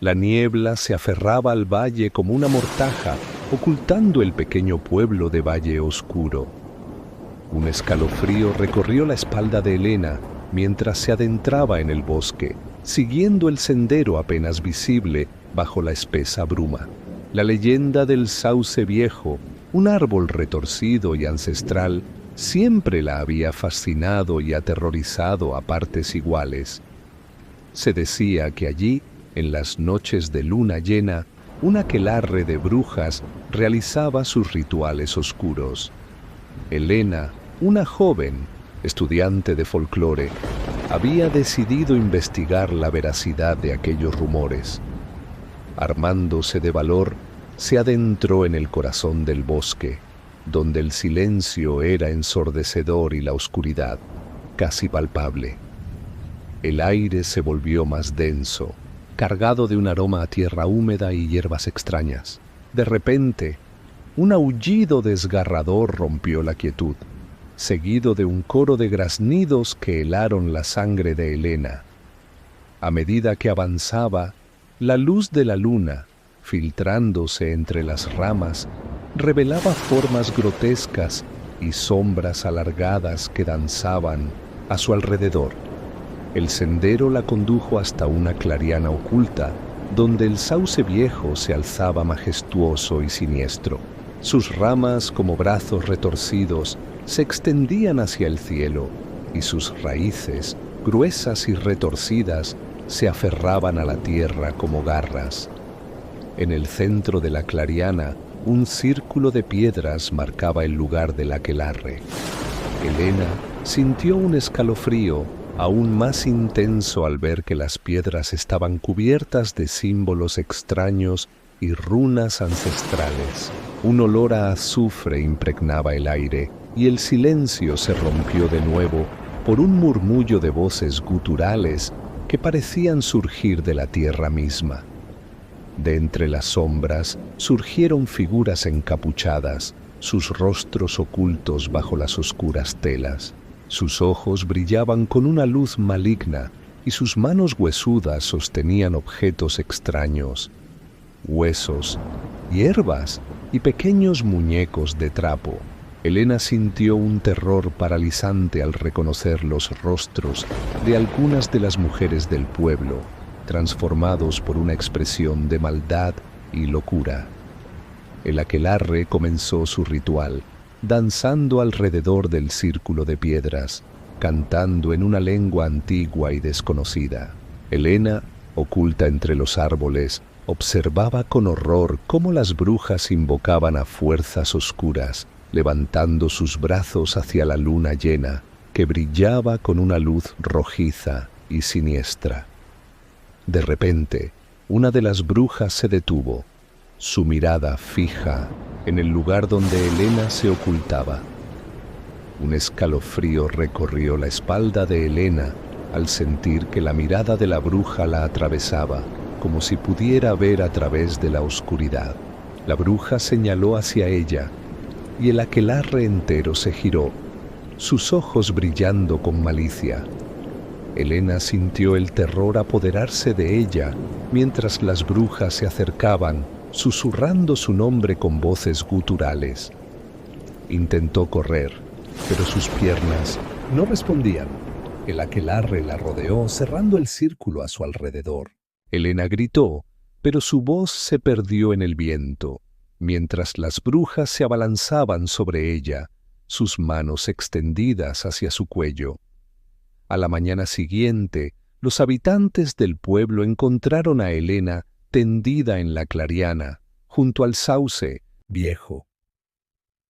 La niebla se aferraba al valle como una mortaja, ocultando el pequeño pueblo de Valle Oscuro. Un escalofrío recorrió la espalda de Elena mientras se adentraba en el bosque, siguiendo el sendero apenas visible bajo la espesa bruma. La leyenda del sauce viejo, un árbol retorcido y ancestral, siempre la había fascinado y aterrorizado a partes iguales. Se decía que allí, en las noches de luna llena, un aquelarre de brujas realizaba sus rituales oscuros. Elena, una joven, estudiante de folclore, había decidido investigar la veracidad de aquellos rumores. Armándose de valor, se adentró en el corazón del bosque, donde el silencio era ensordecedor y la oscuridad casi palpable. El aire se volvió más denso, cargado de un aroma a tierra húmeda y hierbas extrañas. De repente, un aullido desgarrador rompió la quietud, seguido de un coro de graznidos que helaron la sangre de Elena. A medida que avanzaba, la luz de la luna, filtrándose entre las ramas, revelaba formas grotescas y sombras alargadas que danzaban a su alrededor. El sendero la condujo hasta una clariana oculta, donde el sauce viejo se alzaba majestuoso y siniestro. Sus ramas, como brazos retorcidos, se extendían hacia el cielo, y sus raíces, gruesas y retorcidas, se aferraban a la tierra como garras. En el centro de la clariana, un círculo de piedras marcaba el lugar del aquelarre. Elena sintió un escalofrío aún más intenso al ver que las piedras estaban cubiertas de símbolos extraños y runas ancestrales. Un olor a azufre impregnaba el aire y el silencio se rompió de nuevo por un murmullo de voces guturales que parecían surgir de la tierra misma. De entre las sombras surgieron figuras encapuchadas, sus rostros ocultos bajo las oscuras telas. Sus ojos brillaban con una luz maligna y sus manos huesudas sostenían objetos extraños, huesos, hierbas y pequeños muñecos de trapo. Elena sintió un terror paralizante al reconocer los rostros de algunas de las mujeres del pueblo, transformados por una expresión de maldad y locura. El aquelarre comenzó su ritual, danzando alrededor del círculo de piedras, cantando en una lengua antigua y desconocida. Elena, oculta entre los árboles, observaba con horror cómo las brujas invocaban a fuerzas oscuras, levantando sus brazos hacia la luna llena, que brillaba con una luz rojiza y siniestra. De repente, una de las brujas se detuvo, su mirada fija en el lugar donde Elena se ocultaba. Un escalofrío recorrió la espalda de Elena al sentir que la mirada de la bruja la atravesaba, como si pudiera ver a través de la oscuridad. La bruja señaló hacia ella, y el aquelarre entero se giró, sus ojos brillando con malicia. Elena sintió el terror apoderarse de ella mientras las brujas se acercaban, susurrando su nombre con voces guturales. Intentó correr, pero sus piernas no respondían. El aquelarre la rodeó, cerrando el círculo a su alrededor. Elena gritó, pero su voz se perdió en el viento, mientras las brujas se abalanzaban sobre ella, sus manos extendidas hacia su cuello. A la mañana siguiente, los habitantes del pueblo encontraron a Elena tendida en la clariana, junto al sauce viejo.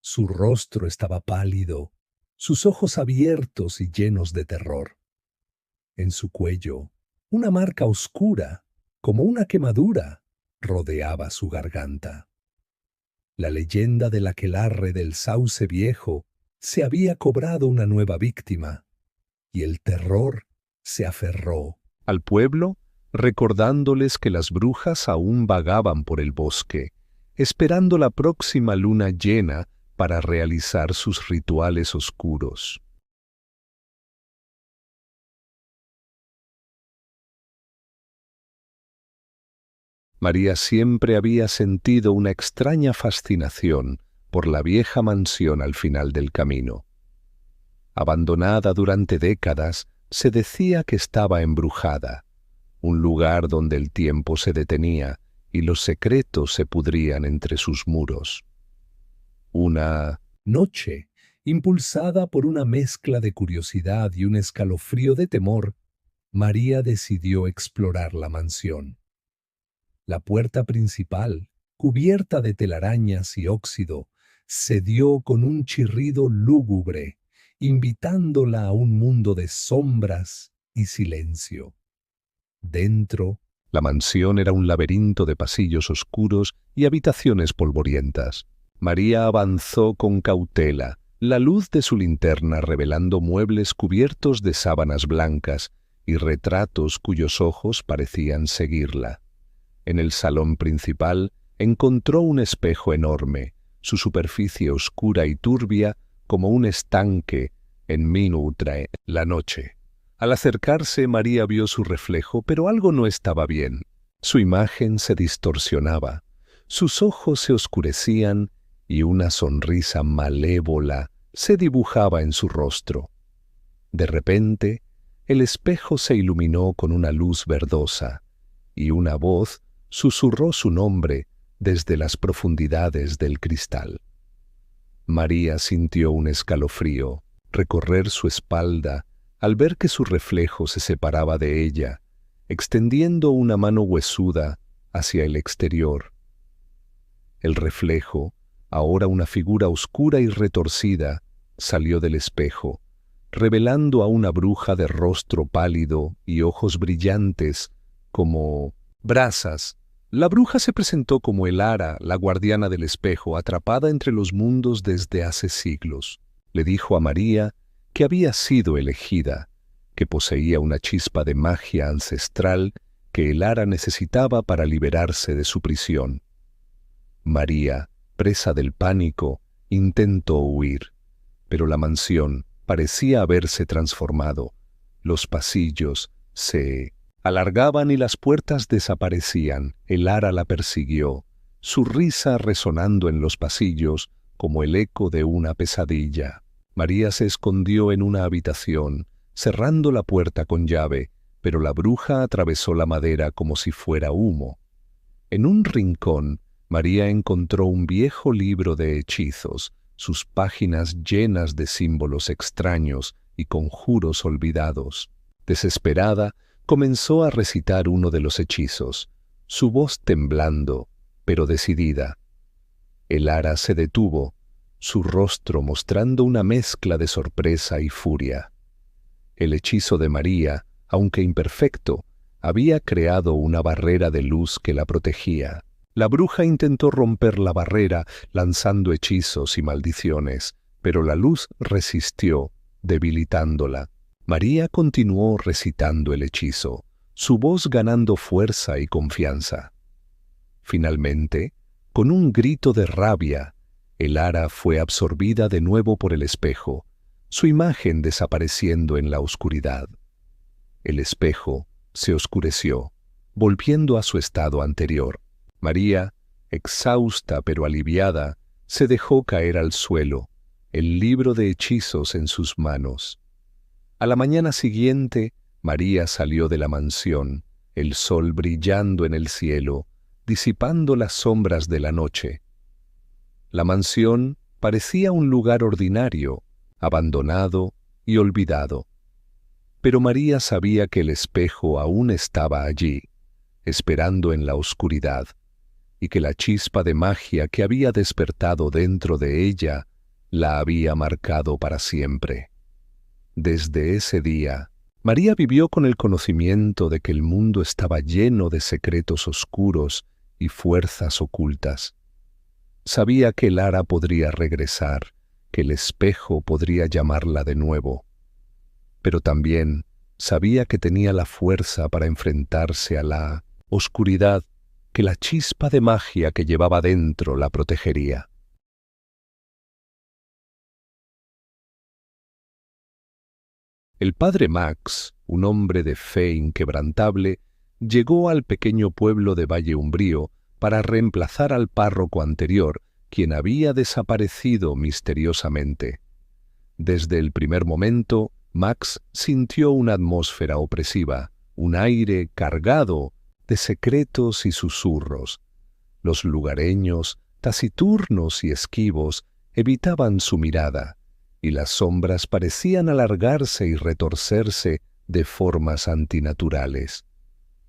Su rostro estaba pálido, sus ojos abiertos y llenos de terror. En su cuello, una marca oscura, como una quemadura, rodeaba su garganta. La leyenda del aquelarre del sauce viejo se había cobrado una nueva víctima, y el terror se aferró al pueblo, recordándoles que las brujas aún vagaban por el bosque, esperando la próxima luna llena para realizar sus rituales oscuros. María siempre había sentido una extraña fascinación por la vieja mansión al final del camino. Abandonada durante décadas, se decía que estaba embrujada, un lugar donde el tiempo se detenía y los secretos se pudrían entre sus muros. Una noche, impulsada por una mezcla de curiosidad y un escalofrío de temor, María decidió explorar la mansión. La puerta principal, cubierta de telarañas y óxido, cedió con un chirrido lúgubre, invitándola a un mundo de sombras y silencio. Dentro, la mansión era un laberinto de pasillos oscuros y habitaciones polvorientas. María avanzó con cautela, la luz de su linterna revelando muebles cubiertos de sábanas blancas y retratos cuyos ojos parecían seguirla. En el salón principal encontró un espejo enorme, su superficie oscura y turbia como un estanque en minutre la noche. Al acercarse, María vio su reflejo, pero algo no estaba bien. Su imagen se distorsionaba, sus ojos se oscurecían y una sonrisa malévola se dibujaba en su rostro. De repente, el espejo se iluminó con una luz verdosa, y una voz susurró su nombre desde las profundidades del cristal. María sintió un escalofrío recorrer su espalda al ver que su reflejo se separaba de ella, extendiendo una mano huesuda hacia el exterior. El reflejo, ahora una figura oscura y retorcida, salió del espejo, revelando a una bruja de rostro pálido y ojos brillantes como brasas. La bruja se presentó como Elara, la guardiana del espejo, atrapada entre los mundos desde hace siglos. Le dijo a María que había sido elegida, que poseía una chispa de magia ancestral que Elara necesitaba para liberarse de su prisión. María, presa del pánico, intentó huir, pero la mansión parecía haberse transformado. Los pasillos se alargaban y las puertas desaparecían. Elara la persiguió, su risa resonando en los pasillos como el eco de una pesadilla. María se escondió en una habitación, cerrando la puerta con llave, pero la bruja atravesó la madera como si fuera humo. En un rincón, María encontró un viejo libro de hechizos, sus páginas llenas de símbolos extraños y conjuros olvidados. Desesperada, comenzó a recitar uno de los hechizos, su voz temblando, pero decidida. Elara se detuvo, su rostro mostrando una mezcla de sorpresa y furia. El hechizo de María, aunque imperfecto, había creado una barrera de luz que la protegía. La bruja intentó romper la barrera lanzando hechizos y maldiciones, pero la luz resistió, debilitándola. María continuó recitando el hechizo, su voz ganando fuerza y confianza. Finalmente, con un grito de rabia, Elara fue absorbida de nuevo por el espejo, su imagen desapareciendo en la oscuridad. El espejo se oscureció, volviendo a su estado anterior. María, exhausta pero aliviada, se dejó caer al suelo, el libro de hechizos en sus manos. A la mañana siguiente, María salió de la mansión, el sol brillando en el cielo, disipando las sombras de la noche. La mansión parecía un lugar ordinario, abandonado y olvidado. Pero María sabía que el espejo aún estaba allí, esperando en la oscuridad, y que la chispa de magia que había despertado dentro de ella la había marcado para siempre. Desde ese día, María vivió con el conocimiento de que el mundo estaba lleno de secretos oscuros y fuerzas ocultas. Sabía que Lara podría regresar, que el espejo podría llamarla de nuevo, pero también sabía que tenía la fuerza para enfrentarse a la oscuridad, que la chispa de magia que llevaba dentro la protegería. El padre Max, un hombre de fe inquebrantable, llegó al pequeño pueblo de Valle Umbrío para reemplazar al párroco anterior, quien había desaparecido misteriosamente. Desde el primer momento, Max sintió una atmósfera opresiva, un aire cargado de secretos y susurros. Los lugareños, taciturnos y esquivos, evitaban su mirada, y las sombras parecían alargarse y retorcerse de formas antinaturales.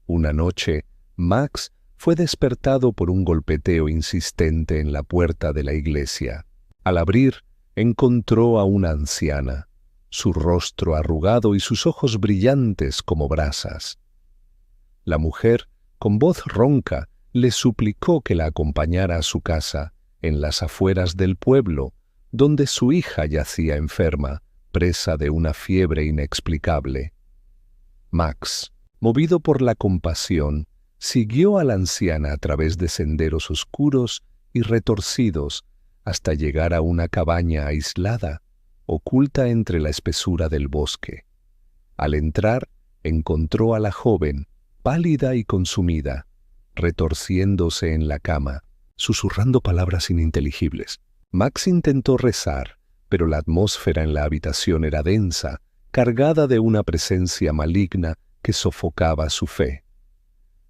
Una noche, Max fue despertado por un golpeteo insistente en la puerta de la iglesia. Al abrir, encontró a una anciana, su rostro arrugado y sus ojos brillantes como brasas. La mujer, con voz ronca, le suplicó que la acompañara a su casa, en las afueras del pueblo, donde su hija yacía enferma, presa de una fiebre inexplicable. Max, movido por la compasión, siguió a la anciana a través de senderos oscuros y retorcidos hasta llegar a una cabaña aislada, oculta entre la espesura del bosque. Al entrar, encontró a la joven, pálida y consumida, retorciéndose en la cama, susurrando palabras ininteligibles. Max intentó rezar, pero la atmósfera en la habitación era densa, cargada de una presencia maligna que sofocaba su fe.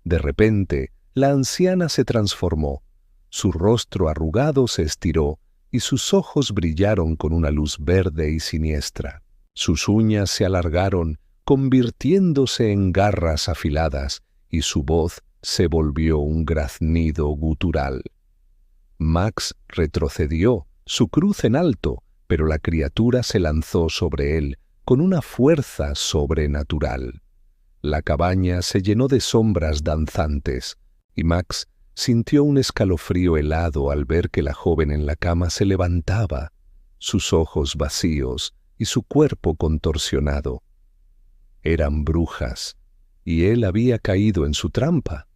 De repente, la anciana se transformó. Su rostro arrugado se estiró y sus ojos brillaron con una luz verde y siniestra. Sus uñas se alargaron, convirtiéndose en garras afiladas, y su voz se volvió un graznido gutural. Max retrocedió, su cruz en alto, pero la criatura se lanzó sobre él con una fuerza sobrenatural. La cabaña se llenó de sombras danzantes, y Max sintió un escalofrío helado al ver que la joven en la cama se levantaba, sus ojos vacíos y su cuerpo contorsionado. Eran brujas, y él había caído en su trampa.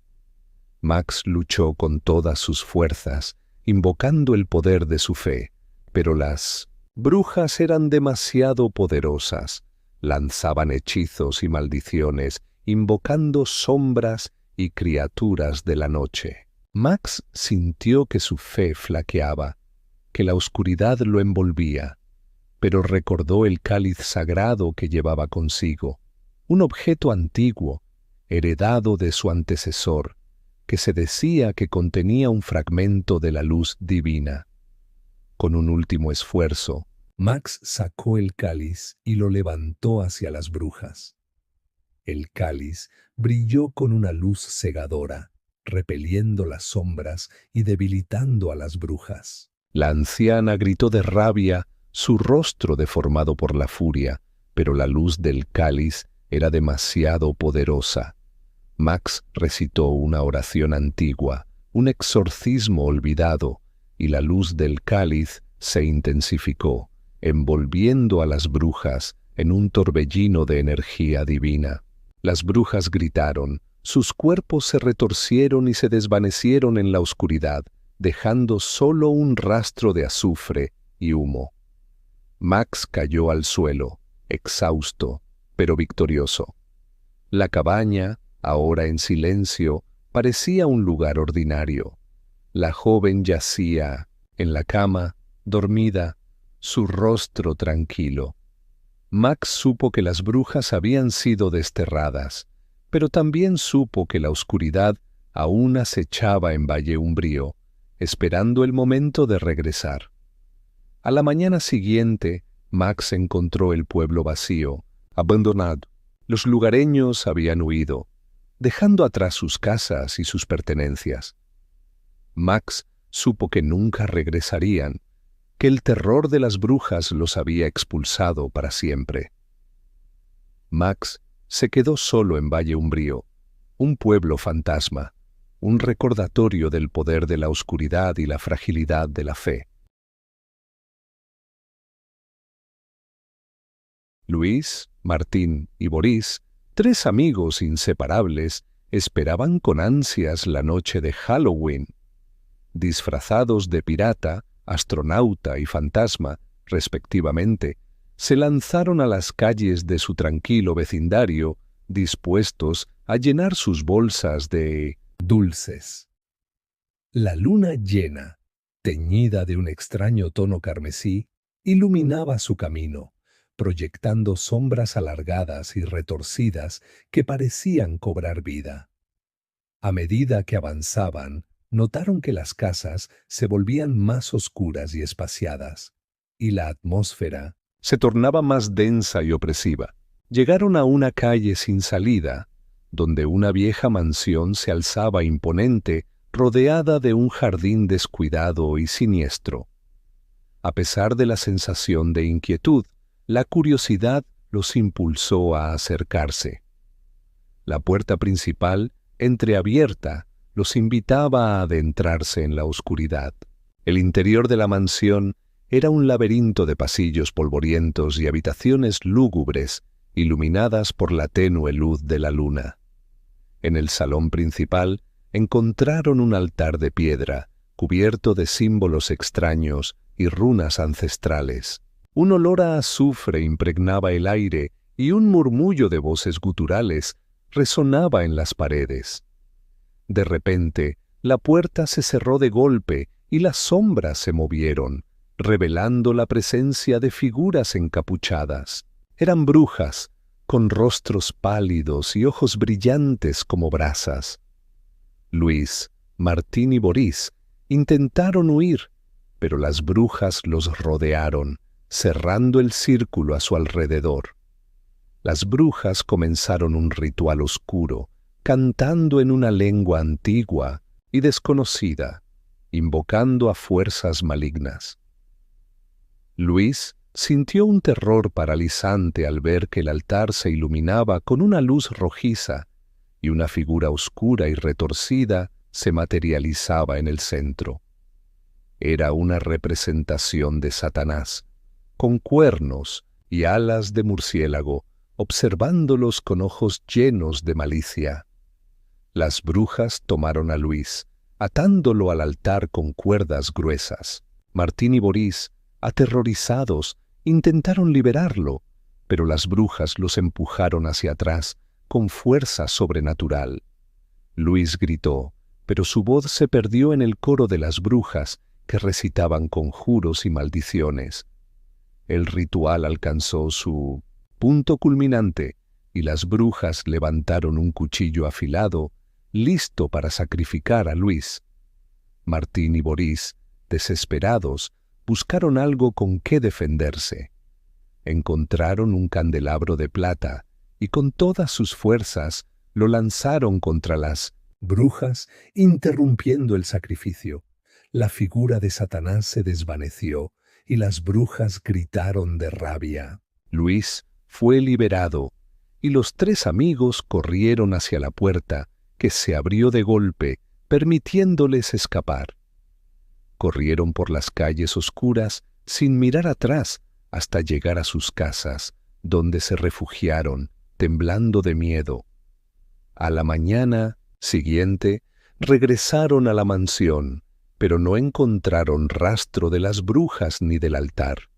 Max luchó con todas sus fuerzas, invocando el poder de su fe, pero las brujas eran demasiado poderosas. Lanzaban hechizos y maldiciones, invocando sombras y criaturas de la noche. Max sintió que su fe flaqueaba, que la oscuridad lo envolvía, pero recordó el cáliz sagrado que llevaba consigo, un objeto antiguo, heredado de su antecesor, que se decía que contenía un fragmento de la luz divina. Con un último esfuerzo, Max sacó el cáliz y lo levantó hacia las brujas. El cáliz brilló con una luz cegadora, repeliendo las sombras y debilitando a las brujas. La anciana gritó de rabia, su rostro deformado por la furia, pero la luz del cáliz era demasiado poderosa. Max recitó una oración antigua, un exorcismo olvidado, y la luz del cáliz se intensificó, envolviendo a las brujas en un torbellino de energía divina. Las brujas gritaron, sus cuerpos se retorcieron y se desvanecieron en la oscuridad, dejando solo un rastro de azufre y humo. Max cayó al suelo, exhausto, pero victorioso. La cabaña, ahora en silencio, parecía un lugar ordinario. La joven yacía en la cama, dormida, su rostro tranquilo. Max supo que las brujas habían sido desterradas, pero también supo que la oscuridad aún acechaba en Valle Umbrío, esperando el momento de regresar. A la mañana siguiente, Max encontró el pueblo vacío, abandonado. Los lugareños habían huido, dejando atrás sus casas y sus pertenencias. Max supo que nunca regresarían, que el terror de las brujas los había expulsado para siempre. Max se quedó solo en Valle Umbrío, un pueblo fantasma, un recordatorio del poder de la oscuridad y la fragilidad de la fe. Luis, Martín y Boris, tres amigos inseparables, esperaban con ansias la noche de Halloween. Disfrazados de pirata, astronauta y fantasma, respectivamente, se lanzaron a las calles de su tranquilo vecindario, dispuestos a llenar sus bolsas de dulces. La luna llena, teñida de un extraño tono carmesí, iluminaba su camino, proyectando sombras alargadas y retorcidas que parecían cobrar vida. A medida que avanzaban, notaron que las casas se volvían más oscuras y espaciadas, y la atmósfera se tornaba más densa y opresiva. Llegaron a una calle sin salida, donde una vieja mansión se alzaba imponente, rodeada de un jardín descuidado y siniestro. A pesar de la sensación de inquietud, la curiosidad los impulsó a acercarse. La puerta principal, entreabierta, los invitaba a adentrarse en la oscuridad. El interior de la mansión era un laberinto de pasillos polvorientos y habitaciones lúgubres, iluminadas por la tenue luz de la luna. En el salón principal encontraron un altar de piedra, cubierto de símbolos extraños y runas ancestrales. Un olor a azufre impregnaba el aire y un murmullo de voces guturales resonaba en las paredes. De repente, la puerta se cerró de golpe y las sombras se movieron, revelando la presencia de figuras encapuchadas. Eran brujas, con rostros pálidos y ojos brillantes como brasas. Luis, Martín y Boris intentaron huir, pero las brujas los rodearon, cerrando el círculo a su alrededor. Las brujas comenzaron un ritual oscuro, cantando en una lengua antigua y desconocida, invocando a fuerzas malignas. Luis sintió un terror paralizante al ver que el altar se iluminaba con una luz rojiza y una figura oscura y retorcida se materializaba en el centro. Era una representación de Satanás, con cuernos y alas de murciélago, observándolos con ojos llenos de malicia. Las brujas tomaron a Luis, atándolo al altar con cuerdas gruesas. Martín y Boris, aterrorizados, intentaron liberarlo, pero las brujas los empujaron hacia atrás con fuerza sobrenatural. Luis gritó, pero su voz se perdió en el coro de las brujas que recitaban conjuros y maldiciones. El ritual alcanzó su punto culminante y las brujas levantaron un cuchillo afilado, listo para sacrificar a Luis. Martín y Boris, desesperados, buscaron algo con qué defenderse. Encontraron un candelabro de plata y con todas sus fuerzas lo lanzaron contra las brujas, interrumpiendo el sacrificio. La figura de Satanás se desvaneció y las brujas gritaron de rabia. Luis fue liberado y los tres amigos corrieron hacia la puerta, que se abrió de golpe, permitiéndoles escapar. Corrieron por las calles oscuras sin mirar atrás hasta llegar a sus casas, donde se refugiaron, temblando de miedo. A la mañana siguiente regresaron a la mansión, pero no encontraron rastro de las brujas ni del altar.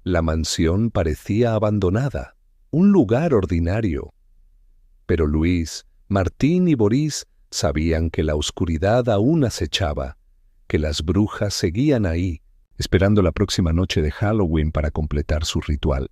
La mansión parecía abandonada, un lugar ordinario. Pero Luis, Martín y Boris sabían que la oscuridad aún acechaba, que las brujas seguían ahí, esperando la próxima noche de Halloween para completar su ritual.